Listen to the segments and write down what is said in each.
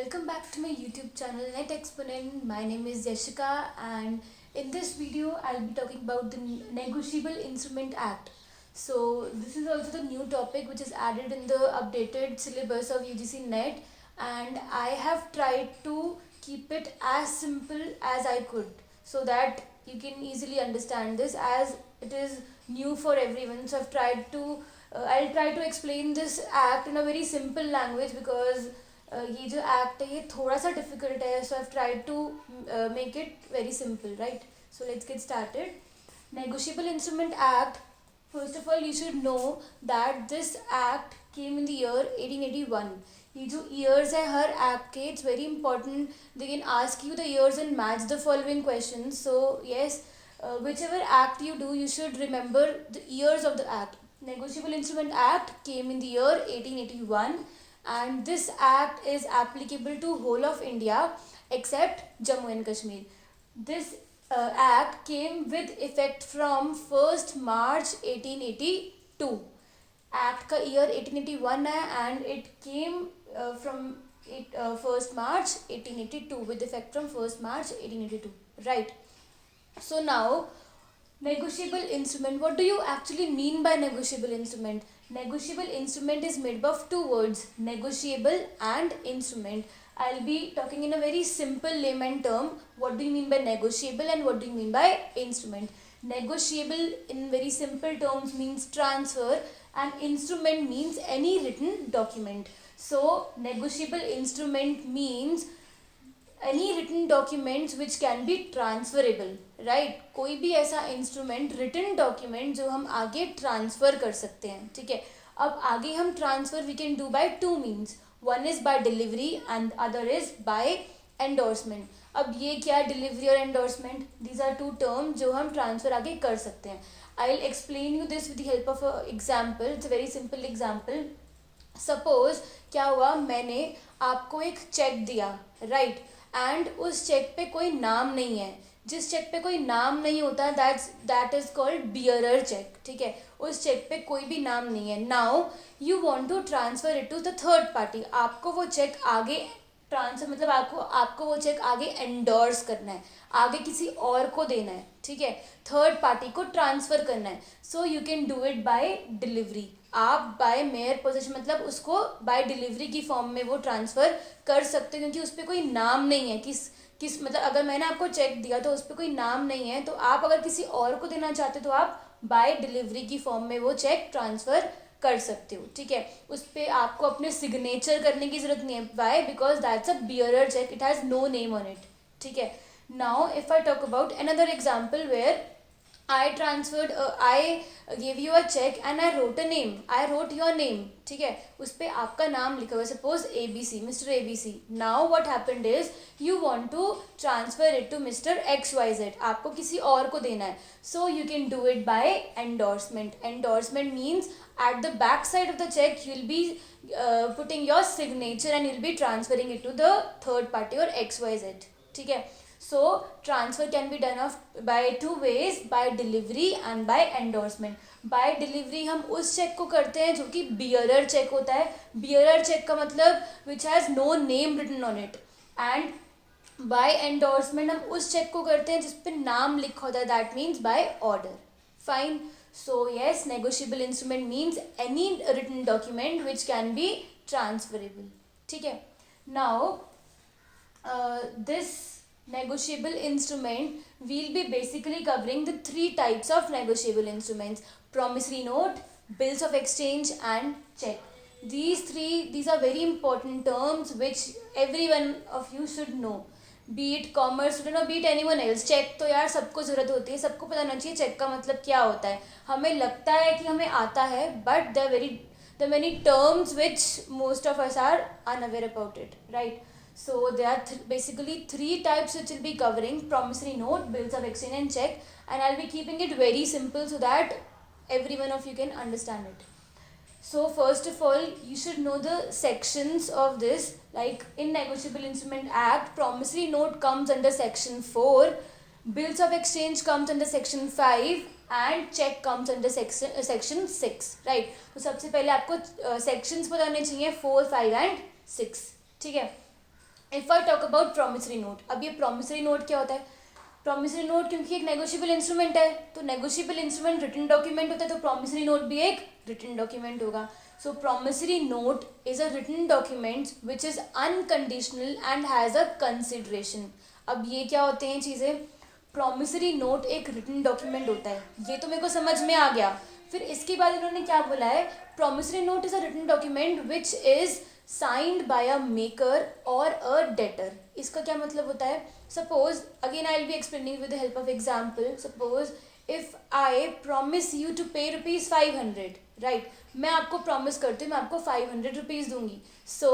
Welcome back to my YouTube channel Net Exponent. My name is Yashika, and in this video I'll be talking about the Negotiable Instrument Act. So this is also the new topic which is added in the updated syllabus of UGC Net, and I have tried to keep it as simple as I could so that you can easily understand this, as it is new for everyone. So I'll try to explain this act in a very simple language because ये जो act है ये थोड़ा सा difficult है. So I tried to make it very simple, right? So let's get started. Negotiable instrument act, first of all you should know that this act came in the year 1881. ये जो years है हर act के, it's very important. They can ask you the years and match the following question. So yes, whichever act you do, you should remember the years of the act. Negotiable Instrument Act came in the year 1881, and this act is applicable to whole of India except Jammu and Kashmir. This act came with effect from 1st March 1882. Act का year 1881 है and it came from 1st March 1882 with effect from 1st March 1882, right? So now, negotiable instrument, what do you actually mean by negotiable instrument? Negotiable instrument is made up of two words, negotiable and instrument. I'll be talking in a very simple layman term. What do you mean by negotiable and what do you mean by instrument? Negotiable in very simple terms means transfer, and instrument means any written document. So negotiable instrument means any written documents which can be transferable, right? कोई भी ऐसा instrument, written document जो हम आगे transfer कर सकते हैं, ठीक है? अब आगे हम transfer we can do by two means. One is by delivery and other is by endorsement. अब ये क्या है, डिलीवरी और endorsement? These are two term जो हम ट्रांसफ़र आगे कर सकते हैं. I will explain you this with the help of a example. It's a very simple example. Suppose क्या हुआ, मैंने आपको एक चेक दिया, राइट? एंड उस चेक पे कोई नाम नहीं है. जिस चेक पे कोई नाम नहीं होता that is called bearer check, ठीक है? उस चेक पे कोई भी नाम नहीं है. Now you want to transfer it to the third party. आपको वो चेक आगे ट्रांसफर मतलब आपको वो चेक आगे एंडोर्स करना है, आगे किसी और को देना है, ठीक है? थर्ड पार्टी को ट्रांसफ़र करना है. So you can do it by delivery. आप बाय मेयर पोजेशन मतलब उसको बाय डिलीवरी की फॉर्म में वो ट्रांसफ़र कर सकते हो, क्योंकि उस पर कोई नाम नहीं है. किस मतलब अगर मैंने आपको चेक दिया तो उस पर कोई नाम नहीं है, तो आप अगर किसी और को देना चाहते तो आप बाय डिलीवरी की फॉर्म में वो चेक ट्रांसफ़र कर सकते हो, ठीक है? उस पर आपको अपने सिग्नेचर करने की ज़रूरत नहीं है. Why? Because that's a bearer cheque, it has no name on it, ठीक है? Now if I talk about another example where I gave you a check and I wrote a name. I wrote your name, ठीक है? उस पर आपका नाम लिखा हुआ है, suppose ABC, Mr. ABC. Now what happened is you want to transfer it to Mr. XYZ. आपको किसी और को देना है. So you can do it by endorsement. Endorsement means at the back side of the check you'll be putting your signature and you'll be transferring it to the third party or XYZ, ठीक है? So transfer can be done by two ways, by delivery and by endorsement. By delivery हम उस check को करते हैं जो कि bearer cheque होता है. बियरर चेक का मतलब which has no name written on it. And by endorsement हम उस चेक को करते हैं जिस पे नाम लिखा होता है. That means by order. Fine. So yes, negotiable instrument means any written document which can be transferable, ठीक है? Now this negotiable instrument will be basically covering the three types of negotiable instruments: promissory note, bills of exchange and check. These are very important terms which every one of you should know, be it commerce student or be it anyone else. Cheque तो यार सबको ज़रूरत होती है, सबको पता होना चाहिए चेक का मतलब क्या होता है. हमें लगता है कि हमें आता है, but there are many terms which most of us are unaware about it, right? So there are basically three types which will be covering: promissory note, bills of exchange and check. And I'll be keeping it very simple so that every one of you can understand it. So first of all, you should know the sections of this. Like in Negotiable Instrument Act, promissory note comes under section 4, bills of exchange comes under section 5 and check comes under section 6, right? तो सबसे पहले आपको sections पता होने चाहिए 4, 5 and 6, ठीक है? If I talk about promissory note, अब ये प्रॉमिसरी नोट क्या होता है? प्रॉमिसरी नोट क्योंकि एक नेगोशिएबल इंस्ट्रूमेंट है, तो नेगोशिएबल इंस्ट्रूमेंट रिटन डॉक्यूमेंट होता है, तो प्रॉमिसरी नोट भी एक रिटन डॉक्यूमेंट होगा. So promissory note is a written document which is unconditional and has a consideration. अब ये क्या होते हैं चीज़ें? प्रॉमिसरी नोट एक रिटन डॉक्यूमेंट होता है, ये तो मेरे को समझ में आ गया. फिर इसके बाद इन्होंने क्या बोला है? Promissory note is a written document which is signed by a maker और अ डेटर. इसका क्या मतलब होता है? Suppose, again I will be explaining with the help of example. Suppose if I promise you to pay ₹500, right? मैं आपको promise करती हूँ मैं आपको ₹500 दूंगी. So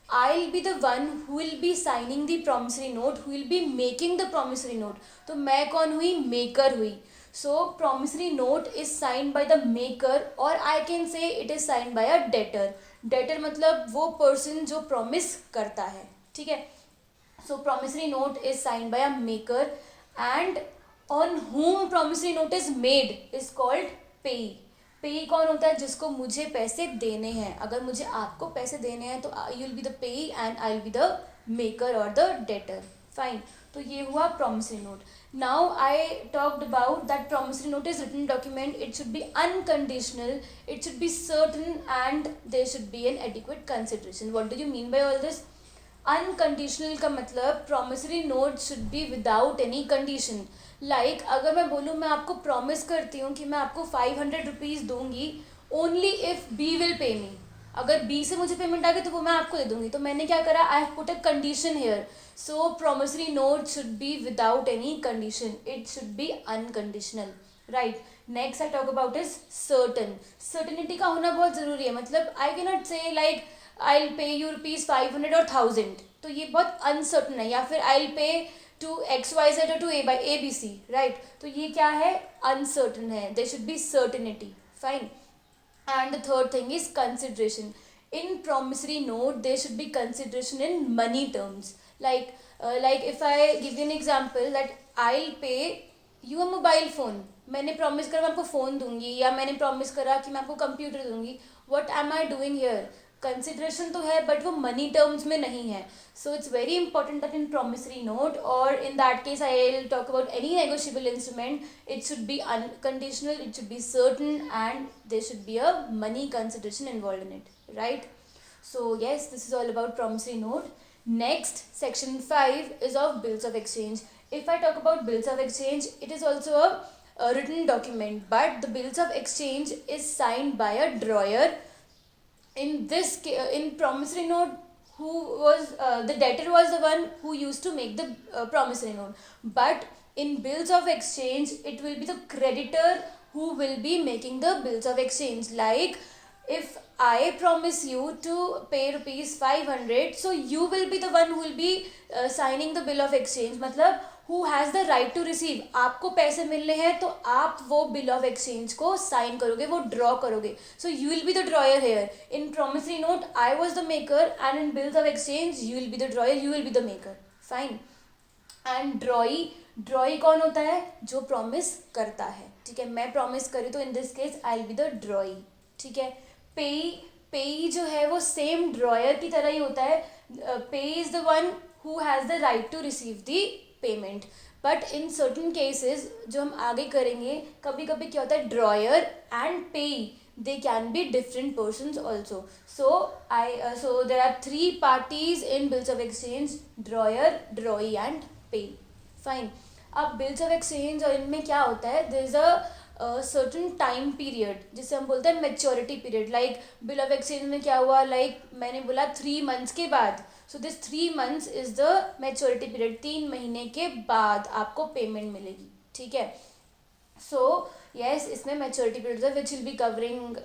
I will be the one who will be signing the promissory note, who will be making the promissory note. तो मैं कौन हुई? मेकर हुई. So promissory note is signed by the maker, और I can say it is signed by a debtor. Debtor मतलब वो person जो promise करता है, ठीक है. So promissory note is signed by a maker, and on whom promissory note is made is called payee. पेई कौन होता है? जिसको मुझे पैसे देने हैं. अगर मुझे आपको पैसे देने हैं तो you will be the payee and I will be the maker और द डेटर. फाइन. तो ये हुआ promissory note. Now I talked about that promissory note is written document. It should be unconditional, it should be certain, and there should be an adequate consideration. What do you mean by all this? Unconditional का मतलब promissory note should be without any condition. Like अगर मैं बोलूँ मैं आपको promise करती हूँ कि मैं आपको ₹500 दूंगी only if B will pay मी. अगर बी से मुझे पेमेंट आ गई तो वो मैं आपको दे दूंगी. तो मैंने क्या करा? I have put a condition here. So promissory note should be without any condition, it should be unconditional, right. Next I talk about is certain. Certainty का होना बहुत ज़रूरी है. मतलब I can not say like I will pay you ₹500 और 1000. तो ये बहुत अनसर्टन है. या फिर I will pay to XYZ और टू ABC, राइट. तो ये क्या है? अनसर्टन है. There should be certainty. Fine. And the third thing is consideration. in promissory note there should be consideration in money terms. like if I give you an example that I'll pay you a mobile phone. मैंने promise करा मैं आपको phone दूंगी, या मैंने promise करा कि मैं आपको कंप्यूटर दूंगी. What am I doing here? Consideration तो है बट वो मनी टर्म्स में नहीं है. So it's very important that in promissory note और in that case I will talk about any negotiable instrument, it should be unconditional, it should be certain, and there should be a money consideration involve in it, right. So yes, this is all about promissory note. Next, section 5 is of bills of exchange. If I talk about bills of exchange, it is also a written document, but the bills of exchange is signed by a drawer. In promissory note, who was the debtor was the one who used to make the promissory note, but in bills of exchange it will be the creditor who will be making the bills of exchange. Like if I promise you to pay ₹500, so you will be the one who will be signing the bill of exchange. मतलब who has the right to receive. आपको पैसे मिलने हैं तो आप वो bill of exchange को sign करोगे, वो draw करोगे. So you will be the drawer here. In promissory note I was the maker, and in bills of exchange you will be the drawer, you will be the maker. Fine. And drawee कौन होता है? जो promise करता है. ठीक है, मैं promise करी तो in this case I will be the drawee. ठीक है. पेई जो है वो सेम ड्रॉयर की तरह ही होता है. Payee is the one who has the right to receive the payment. But in certain cases जो हम आगे करेंगे, कभी कभी क्या होता है, drawer and payee they can be different persons also. So there are 3 parties in bills of exchange: drawer, drawee and payee. Fine. अब बिल्स ऑफ एक्सचेंज और इनमें क्या होता है, there is a certain time period जिसे हम बोलते हैं maturity period. Like bill of exchange में क्या हुआ, लाइक मैंने बोला 3 months के बाद. So this 3 months is the maturity period. 3 महीने के बाद आपको पेमेंट मिलेगी. ठीक है. सो यस, इसमें मेच्योरिटी पीरियड है which will be covering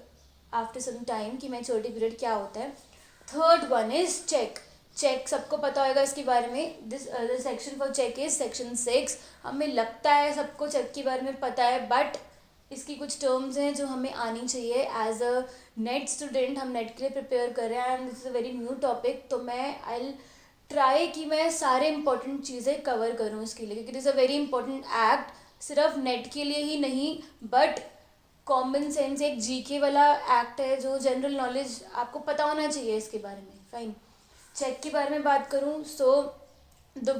after some time कि मेच्योरिटी पीरियड क्या होता है. Third one is cheque. Cheque सबको पता होगा इसके बारे में. This section for cheque is section 6. हमें लगता है सबको चेक के बारे में पता है, बट इसकी कुछ टर्म्स हैं जो हमें आनी चाहिए. एज अ नेट स्टूडेंट हम नेट के लिए प्रिपेयर कर रहे हैं and this is a very new topic. तो मैं आई विल ट्राई कि मैं सारे इंपॉर्टेंट चीज़ें कवर करूँ इसके लिए, क्योंकि this a very important act. सिर्फ नेट के लिए ही नहीं, बट कॉमन सेंस एक GK वाला एक्ट है जो जनरल नॉलेज आपको पता होना चाहिए इसके बारे में. फाइन. चेक के बारे में बात करूँ, सो the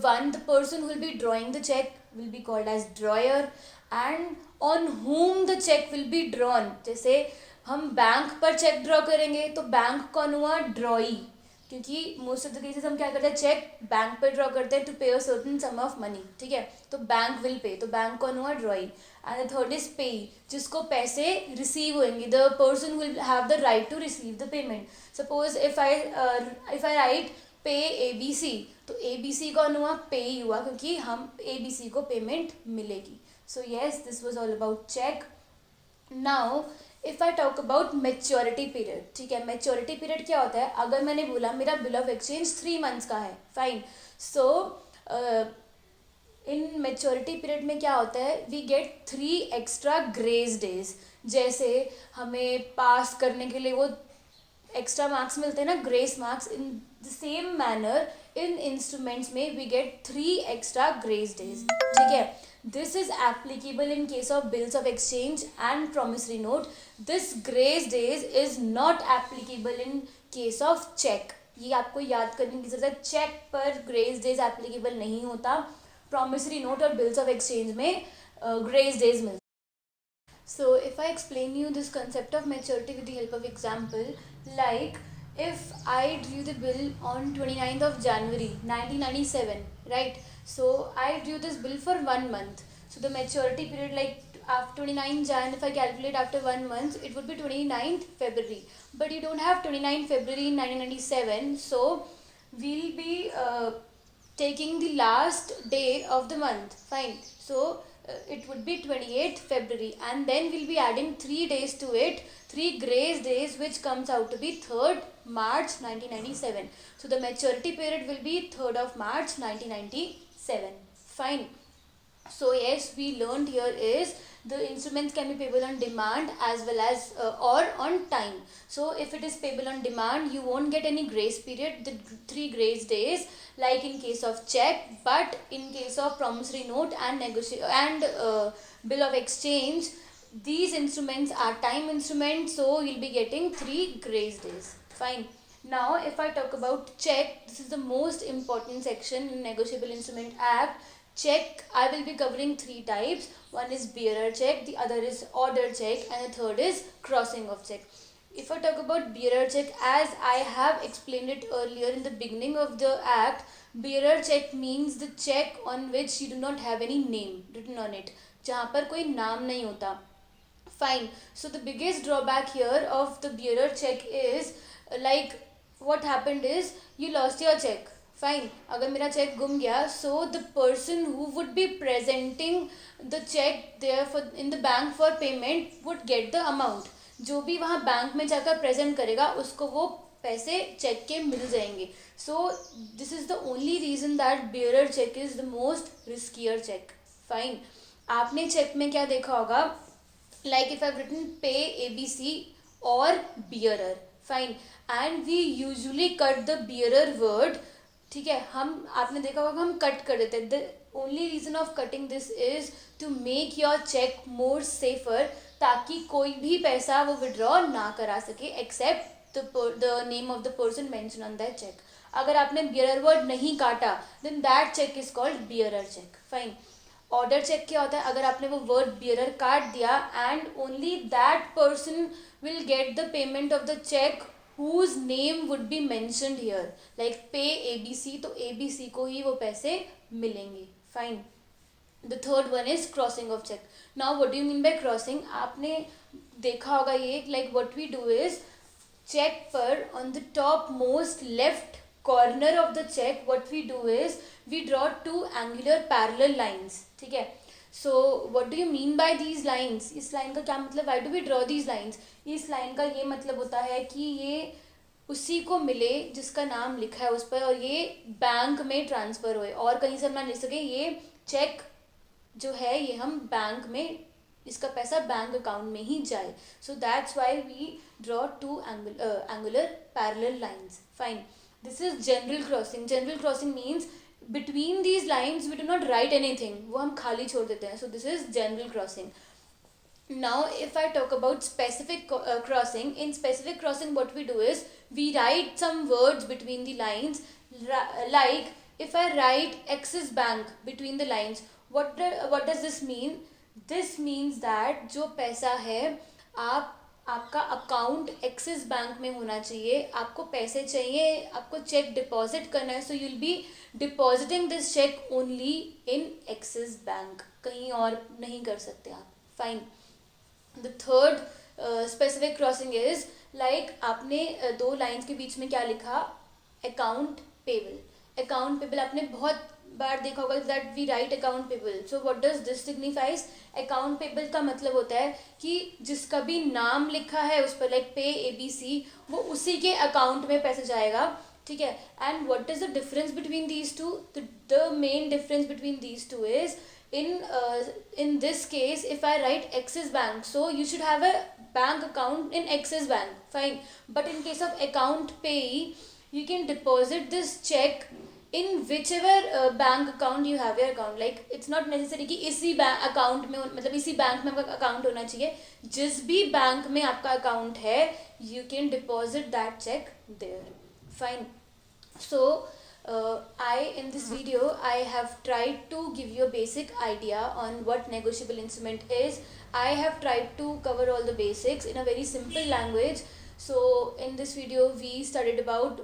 person who will be drawing the check will be called as drawer, and on whom the check will be drawn. जैसे हम बैंक पर चेक ड्रॉ करेंगे तो बैंक कौन हुआ? ड्रॉई, क्योंकि मोस्ट ऑफ द केसेस हम क्या करते हैं, चेक बैंक पर ड्रॉ करते हैं टू पे a certain some of money, ठीक है, तो बैंक विल पे, तो बैंक कौन हुआ? Drawee. And the third is payee, जिसको पैसे रिसीव होंगे, the person will have the right to receive the payment. Suppose if I write pay ABC, तो ABC कौन हुआ? पे ही हुआ, क्योंकि हम ABC को पेमेंट मिलेगी. So yes, this was all about cheque. Now if I talk about maturity period, ठीक है, मेच्योरिटी पीरियड क्या होता है? अगर मैंने बोला मेरा बिल ऑफ एक्सचेंज 3 मंथ्स का है, फाइन, सो इन मेच्योरिटी पीरियड में क्या होता है? We get 3 extra grace days. जैसे हमें पास करने के लिए वो एक्स्ट्रा मार्क्स मिलते हैं ना, grace marks, in the same manner in instruments में we get 3 extra grace days, ठीक है. This is applicable in case of bills of exchange and promissory note. This grace days is not applicable in case of cheque. ये आपको याद करने की जरूरत है, चेक पर ग्रेस डेज एप्लीकेबल नहीं होता, प्रॉमिसरी नोट और बिल्स ऑफ एक्सचेंज में ग्रेस डेज मिलते. So if I explain you this concept of maturity with the help of example, like if I drew the bill on 29th of January 1997, right? So I drew this bill for 1 month. So the maturity period, like after 29 Jan, if I calculate after 1 month, it would be 29th February. But you don't have 29th February 1997, so we'll be taking the last day of the month, fine. So it would be 28th February, and then we'll be adding 3 days to it, 3 grace days, which comes out to be 3rd March 1997. So the maturity period will be 3rd of March 1997, fine. So yes, we learned here is the instruments can be payable on demand as well as or on time. So if it is payable on demand, you won't get any grace period, the 3 grace days, like in case of check. But in case of promissory note and bill of exchange, these instruments are time instruments, so you'll be getting 3 grace days, fine. Now if I talk about check, this is the most important section in Negotiable Instrument Act. Check, I will be covering 3 types. One is bearer check, the other is order check, and the third is crossing of check. If I talk about bearer check, as I have explained it earlier in the beginning of the act, bearer check means the check on which you do not have any name written on it, जहाँ पर कोई नाम नहीं होता, fine. So the biggest drawback here of the bearer check is, like what happened is you lost your check, फाइन. अगर मेरा चेक गुम गया, so the person who would be presenting the cheque there for in the bank for payment would get the amount. जो भी वहाँ bank में जाकर प्रेजेंट करेगा उसको वो पैसे चेक के मिल जाएंगे. So this is the only reason that bearer cheque is the most riskier cheque, fine. आपने चेक में क्या देखा होगा, like if I have written pay ABC और bearer, fine, and we usually cut the bearer word, ठीक है. हम आपने देखा होगा हम कट कर देते हैं. The only reason of cutting this is to make your cheque more safer, ताकि कोई भी पैसा वो विड्रॉ ना करा सके except the name of the person mention on that cheque. अगर आपने बियरर वर्ड नहीं काटा, then that cheque is called bearer cheque, fine. Order cheque क्या होता है? अगर आपने वो वर्ड बियरर काट दिया, and only that person will get the payment of the cheque whose name would be mentioned here, like pay ABC, तो ABC को ही वो पैसे मिलेंगे, fine. The third one is crossing of check. Now what do you mean by crossing? आपने देखा होगा ये, like what we do is check पर on the top most left corner of the check, what we do is we draw 2 angular parallel lines, ठीक है. So what do you mean by these lines? इस line का क्या मतलब? Why do we draw these lines? इस line का ये मतलब होता है कि ये उसी को मिले जिसका नाम लिखा है उस पर, और ये बैंक में ट्रांसफ़र होए, और कहीं से हम ना ले सके. ये चेक जो है ये हम बैंक में, इसका पैसा बैंक अकाउंट में ही जाए. So that's why we draw 2 angular parallel lines, fine. This is general crossing. General crossing means between these lines we do not write anything, वो हम खाली छोड़ देते हैं. So this is general crossing. Now if I talk about specific crossing, in specific crossing what we do is we write some words between the lines, like if I write Axis Bank between the lines, what does this mean? This means that जो पैसा है आपका account axis bank में होना चाहिए, आपको पैसे चाहिए, आपको चेक डिपॉजिट करना है, so you'll be depositing this cheque only in Axis Bank, कहीं और नहीं कर सकते आप. Fine. The third specific crossing is like आपने दो लाइन्स के बीच में क्या लिखा, अकाउंट पेबल. अकाउंट पेबल आपने बहुत बार देखा होगा that we write account payable. So what does this signifies? Account payable का मतलब होता है कि जिसका भी नाम लिखा है उस पर, लाइक पे ABC, वो उसी के अकाउंट में पैसे जाएगा. ठीक है. And what is the difference between these two? The main difference between these two is in this case, if I write Axis Bank, so you should have a bank account in Axis Bank. Fine. But in case of account payee, you can deposit this check in whichever bank account you have your account. Like it's not necessary कि इसी bank account में, मतलब इसी bank में आपका account होना चाहिए. जिस भी बैंक में आपका अकाउंट है, you can deposit that check there. Fine. So in this video I have tried to give you a basic idea on what negotiable instrument is. I have tried to cover all the basics in a very simple language. So in this video we studied about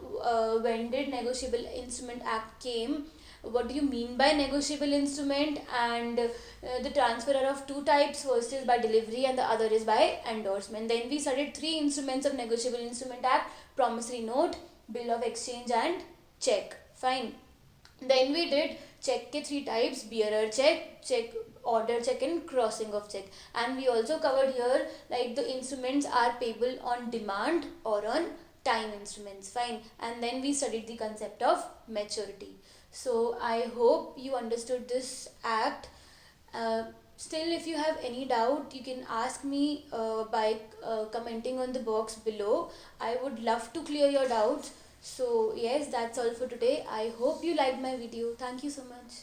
when did Negotiable Instrument Act came, what do you mean by negotiable instrument, and the transferer of two types. First is by delivery and the other is by endorsement. Then we studied three instruments of Negotiable Instrument Act: promissory note, bill of exchange and check. Fine. Then we did check के three types: bearer check, check order check and crossing of check. And we also covered here like the instruments are payable on demand or on time instruments. Fine. And then we studied the concept of maturity. So I hope you understood this act. Still, if you have any doubt, you can ask me by commenting on the box below. I would love to clear your doubts. So yes, that's all for today. I hope you liked my video. Thank you so much.